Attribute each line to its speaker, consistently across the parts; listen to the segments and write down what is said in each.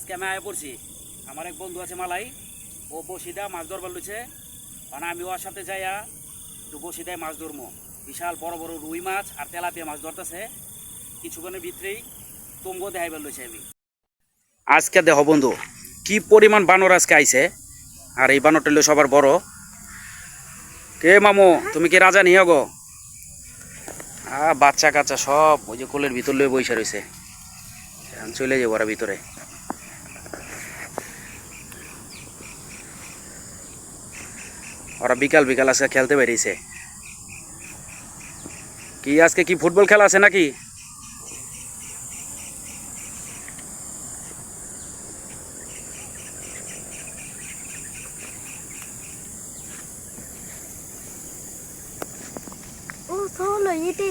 Speaker 1: আজকে আমি আয় পড়ছি। আমার এক বন্ধু আছে মালাই, ও বসিদা মাছ ধরবার লইছে। মানে আমি ওর সাথে যাইয়া একটু বসিদায় মাছ ধরবো। বিশাল বড় বড় রুই মাছ আর তেলাপিয়া মাছ ধরতেছে। কিছুক্ষণের ভিতরেই তুঙ্গ দেখাইবার লইছে আমি। আজকে দেখো বন্ধু, কি পরিমাণ বানর আজকে আইছে। আর এই বানরটা হলো সবার বড়। কে মামু, তুমি কি রাজা নিয়ে গো? বাচ্চা কাচ্চা সব ওই যে কোলের ভিতর লয়ে বসে রয়েছে। চলে যাবো ওরা ভিতরে। ওরা বিকাল বিকাল আজকে খেলতে বেরিয়েছে। কি আজকে কি ফুটবল খেলা আছে নাকি?
Speaker 2: Oh, solo ini.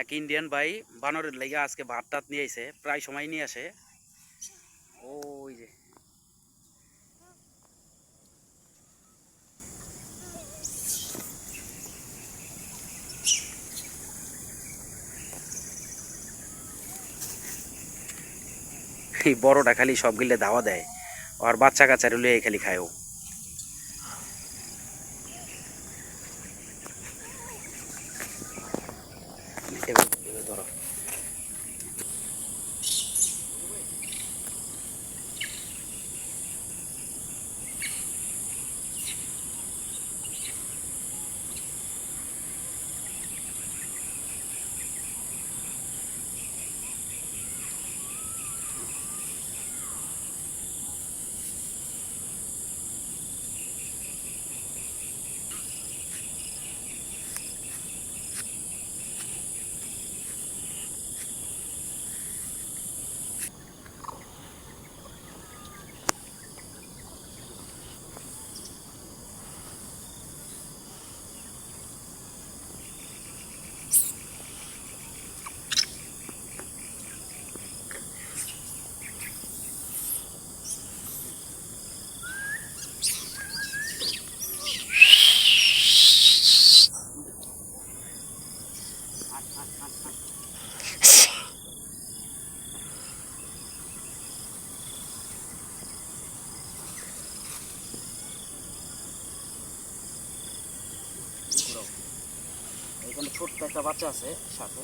Speaker 1: এক ইন্ডিয়ান ভাই বানরের লেগে আজকে ভাত টাত নিয়ে আসে, প্রায় সময় নিয়ে আসে। ওই যে এই বড়টা খালি সব গিলে ধাওয়া দেয়, আর বাচ্চা কাচ্চারে লুয়ে খালি খায়ও। ধরো এখানে ছোট্ট একটা বাচ্চা আছে সাথে।